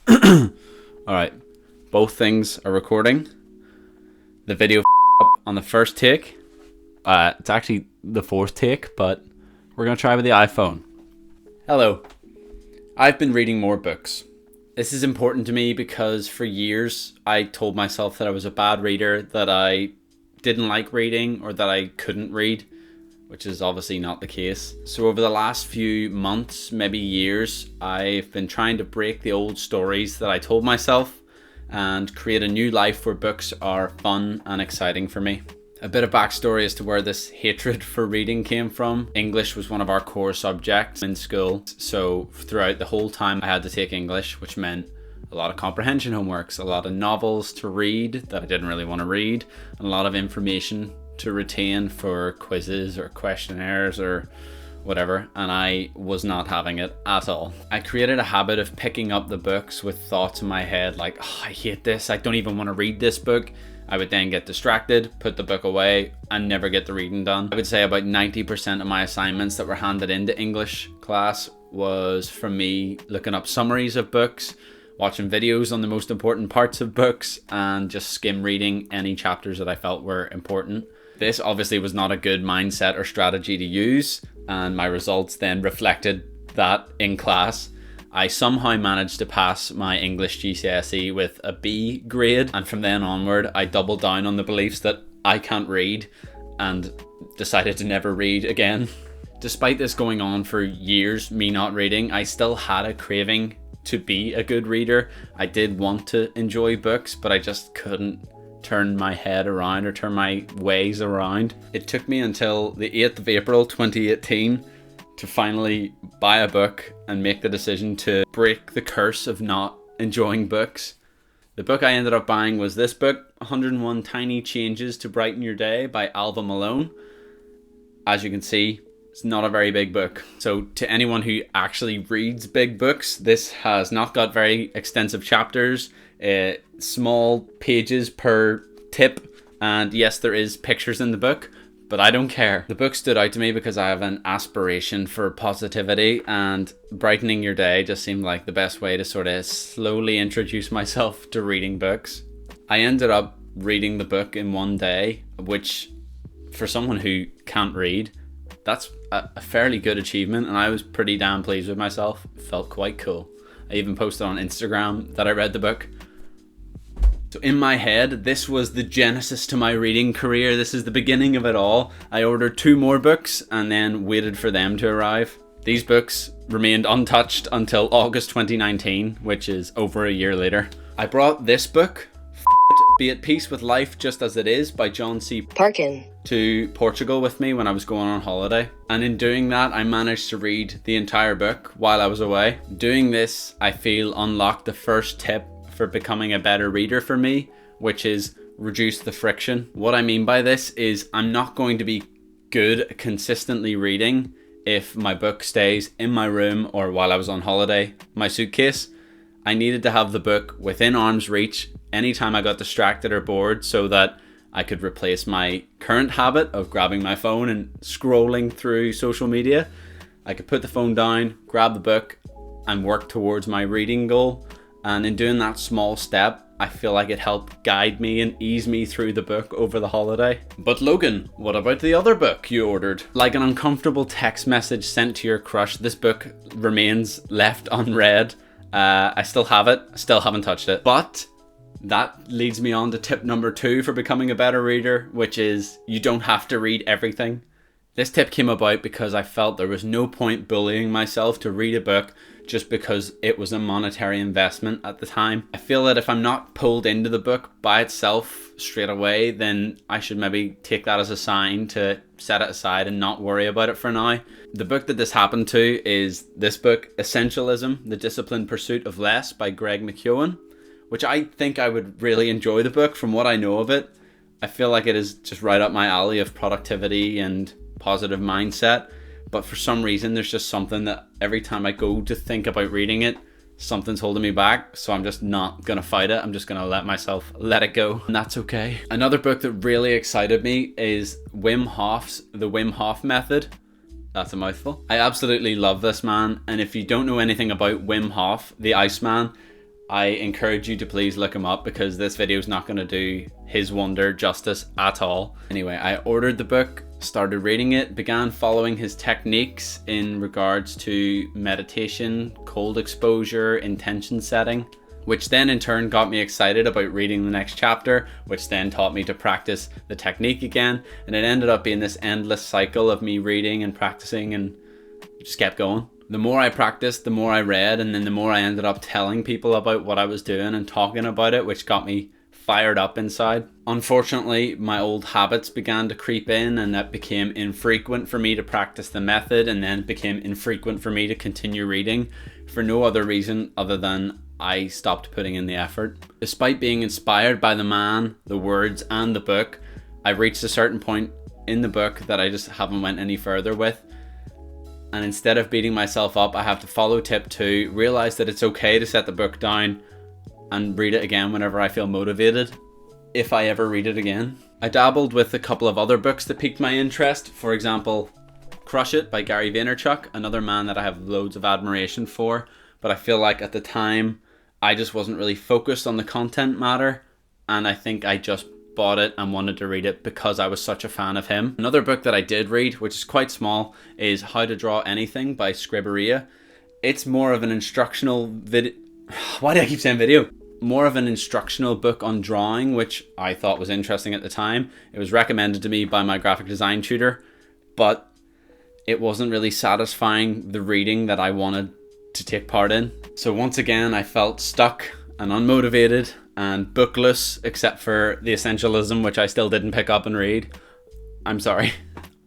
Alright, both things are recording. The video up on the first take. It's actually the fourth take, but we're going to try with the iPhone. Hello. I've been reading more books. This is important to me because for years I told myself that I was a bad reader, that I didn't like reading, or that I couldn't read, which is obviously not the case. So over the last few months, maybe years, I've been trying to break the old stories that I told myself and create a new life where books are fun and exciting for me. A bit of backstory as to where this hatred for reading came from. English was one of our core subjects in school, so throughout the whole time I had to take English, which meant a lot of comprehension homeworks, a lot of novels to read that I didn't really want to read, and a lot of information to retain for quizzes or questionnaires or whatever, and I was not having it at all. I created a habit of picking up the books with thoughts in my head like, oh, I hate this, I don't even want to read this book. I would then get distracted, put the book away, and never get the reading done. I would say about 90% of my assignments that were handed into English class was from me looking up summaries of books, watching videos on the most important parts of books, and just skim reading any chapters that I felt were important. This obviously was not a good mindset or strategy to use, and my results then reflected that in class. I somehow managed to pass my English GCSE with a B grade, and from then onward I doubled down on the beliefs that I can't read and decided to never read again. Despite this going on for years, me not reading, I still had a craving to be a good reader. I did want to enjoy books, but I just couldn't turn my head around or turn my ways around. It took me until the 8th of April 2018 to finally buy a book and make the decision to break the curse of not enjoying books. The book I ended up buying was this book, 101 Tiny Changes to Brighten Your Day by Ailbhe Malone. As you can see, it's not a very big book. So to anyone who actually reads big books, this has not got very extensive chapters, small pages per tip, and yes, there is pictures in the book, but I don't care. The book stood out to me because I have an aspiration for positivity, and brightening your day just seemed like the best way to sort of slowly introduce myself to reading books. I ended up reading the book in one day, which for someone who can't read, that's a fairly good achievement, and I was pretty damn pleased with myself. It felt quite cool. I even posted on Instagram that I read the book. So in my head, this was the genesis to my reading career. This is the beginning of it all. I ordered 2 more books and then waited for them to arrive. These books remained untouched until August 2019, which is over a year later. I brought this book, Be at Peace with Life Just As It Is by John C. Parkin, to Portugal with me when I was going on holiday. And in doing that, I managed to read the entire book while I was away. Doing this, I feel, unlocked the first tip for becoming a better reader for me, which is reduce the friction. What I mean by this is I'm not going to be good at consistently reading if my book stays in my room or while I was on holiday, my suitcase. I needed to have the book within arm's reach anytime I got distracted or bored, so that I could replace my current habit of grabbing my phone and scrolling through social media. I could put the phone down, grab the book, and work towards my reading goal. And in doing that small step, I feel like it helped guide me and ease me through the book over the holiday. But Logan, what about the other book you ordered? Like an uncomfortable text message sent to your crush, this book remains left unread. I still have it, still haven't touched it. But that leads me on to tip number 2 for becoming a better reader, which is you don't have to read everything. This tip came about because I felt there was no point bullying myself to read a book just because it was a monetary investment at the time. I feel that if I'm not pulled into the book by itself straight away, then I should maybe take that as a sign to set it aside and not worry about it for now. The book that this happened to is this book, Essentialism, The Disciplined Pursuit of Less by McKeown, which I think I would really enjoy the book from what I know of it. I feel like it is just right up my alley of productivity and positive mindset, but for some reason there's just something that every time I go to think about reading it, something's holding me back, so I'm just not gonna fight it. I'm just gonna let it go, and that's okay. Another book that really excited me is Wim Hof's The Wim Hof Method. That's a mouthful. I absolutely love this man, and if you don't know anything about Wim Hof, the Iceman, I encourage you to please look him up because this video is not going to do his wonder justice at all. Anyway, I ordered the book, started reading it, began following his techniques in regards to meditation, cold exposure, intention setting, which then in turn got me excited about reading the next chapter, which then taught me to practice the technique again. And it ended up being this endless cycle of me reading and practicing, and just kept going. The more I practiced, the more I read, and then the more I ended up telling people about what I was doing and talking about it, which got me fired up inside. Unfortunately, my old habits began to creep in, and that became infrequent for me to practice the method, and then it became infrequent for me to continue reading for no other reason other than I stopped putting in the effort. Despite being inspired by the man, the words, and the book, I've reached a certain point in the book that I just haven't went any further with. And instead of beating myself up, I have to follow tip 2, realize that it's okay to set the book down and read it again whenever I feel motivated, if I ever read it again. I dabbled with a couple of other books that piqued my interest. For example, Crush It by Gary Vaynerchuk, another man that I have loads of admiration for, but I feel like at the time I just wasn't really focused on the content matter, and I think I just bought it and wanted to read it because I was such a fan of him. Another book that I did read, which is quite small, is How to Draw Anything by Scriberia. It's more of an instructional video. Why do I keep saying video? More of an instructional book on drawing, which I thought was interesting at the time. It was recommended to me by my graphic design tutor, but it wasn't really satisfying the reading that I wanted to take part in. So once again, I felt stuck and unmotivated and bookless, except for the Essentialism, which I still didn't pick up and read. I'm sorry.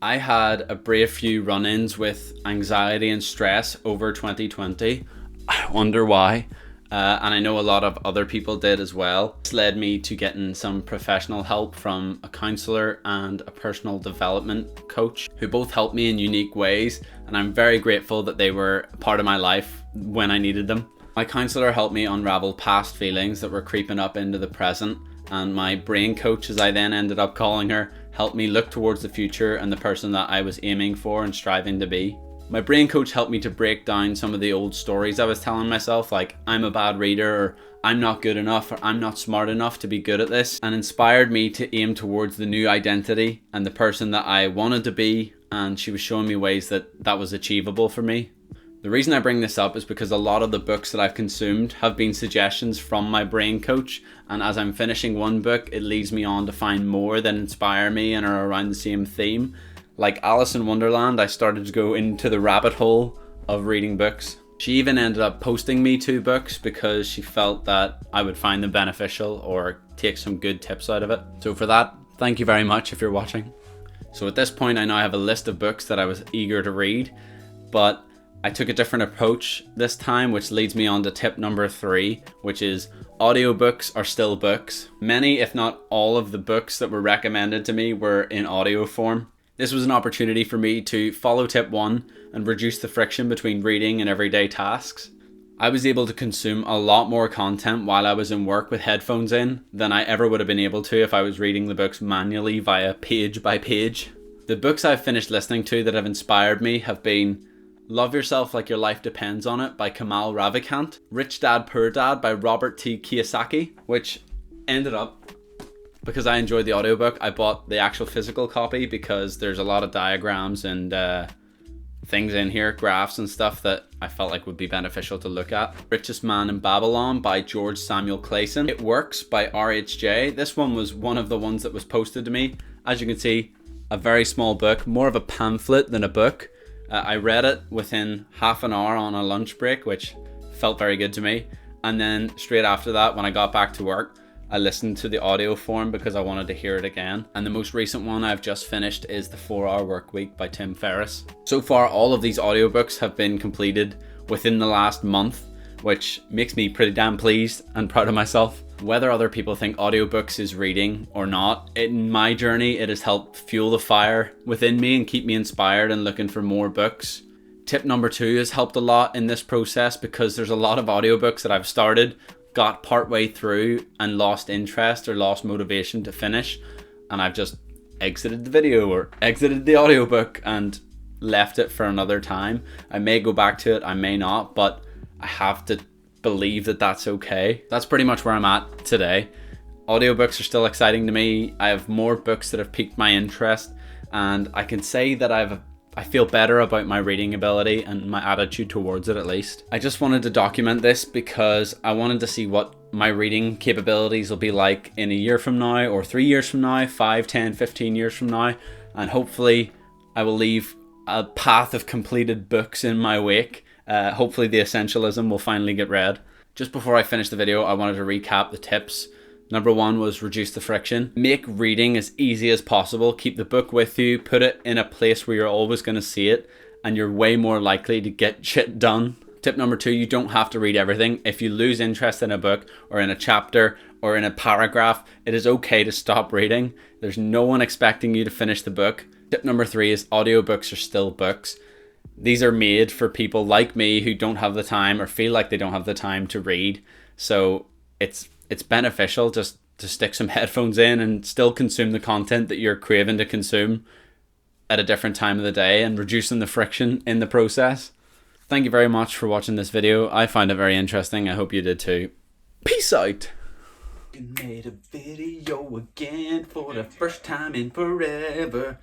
I had a brave few run-ins with anxiety and stress over 2020. I wonder why. And I know a lot of other people did as well. This led me to getting some professional help from a counselor and a personal development coach, who both helped me in unique ways. And I'm very grateful that they were a part of my life when I needed them. My counselor helped me unravel past feelings that were creeping up into the present, and my brain coach, as I then ended up calling her, helped me look towards the future and the person that I was aiming for and striving to be. My brain coach helped me to break down some of the old stories I was telling myself, like I'm a bad reader, or I'm not good enough, or I'm not smart enough to be good at this, and inspired me to aim towards the new identity and the person that I wanted to be, and she was showing me ways that that was achievable for me. The reason I bring this up is because a lot of the books that I've consumed have been suggestions from my brain coach, and as I'm finishing one book, it leads me on to find more that inspire me and are around the same theme. Like Alice in Wonderland, I started to go into the rabbit hole of reading books. She even ended up posting me 2 books because she felt that I would find them beneficial or take some good tips out of it. So for that, thank you very much if you're watching. So at this point, I now have a list of books that I was eager to read, but I took a different approach this time, which leads me on to tip number 3, which is audiobooks are still books. Many, if not all of the books that were recommended to me were in audio form. This was an opportunity for me to follow tip 1 and reduce the friction between reading and everyday tasks. I was able to consume a lot more content while I was in work with headphones in than I ever would have been able to if I was reading the books manually via page by page. The books I've finished listening to that have inspired me have been Love Yourself Like Your Life Depends on It by Kamal, Ravikant, Rich Dad Poor Dad by Robert T. Kiyosaki, which ended up, because I enjoyed the audiobook, I bought the actual physical copy because there's a lot of diagrams and things in here, graphs and stuff that I felt like would be beneficial to look at. Richest Man in Babylon by George Samuel Clayson. It Works by RHJ. This one was one of the ones that was posted to me. As you can see, a very small book, more of a pamphlet than a book. I read it within half an hour on a lunch break, which felt very good to me. And then straight after that, when I got back to work, I listened to the audio form because I wanted to hear it again. And the most recent one I've just finished is The 4-Hour Workweek by Tim Ferris. So far, all of these audiobooks have been completed within the last month, which makes me pretty damn pleased and proud of myself. Whether other people think audiobooks is reading or not, in my journey, it has helped fuel the fire within me and keep me inspired and looking for more books. Tip number 2 has helped a lot in this process because there's a lot of audiobooks that I've started, got partway through and lost interest or lost motivation to finish, and I've just exited the video or exited the audiobook and left it for another time. I may go back to it, I may not, but I have to believe that that's okay. That's pretty much where I'm at today. Audiobooks are still exciting to me. I have more books that have piqued my interest, and I can say that I feel better about my reading ability and my attitude towards it, at least. I just wanted to document this because I wanted to see what my reading capabilities will be like in a year from now, or 3 years from now, 5, 10, 15 years from now, and hopefully I will leave a path of completed books in my wake. Hopefully the Essentialism will finally get read. Just before I finish the video, I wanted to recap the tips. Number 1 was reduce the friction. Make reading as easy as possible. Keep the book with you. Put it in a place where you're always going to see it, and you're way more likely to get shit done. Tip number 2, you don't have to read everything. If you lose interest in a book or in a chapter or in a paragraph, it is okay to stop reading. There's no one expecting you to finish the book. Tip number 3 is audiobooks are still books. These are made for people like me who don't have the time or feel like they don't have the time to read. So it's beneficial just to stick some headphones in and still consume the content that you're craving to consume at a different time of the day, and reducing the friction in the process. Thank you very much for watching this video. I found it very interesting. I hope you did too. Peace out. You made a video again for the first time in forever.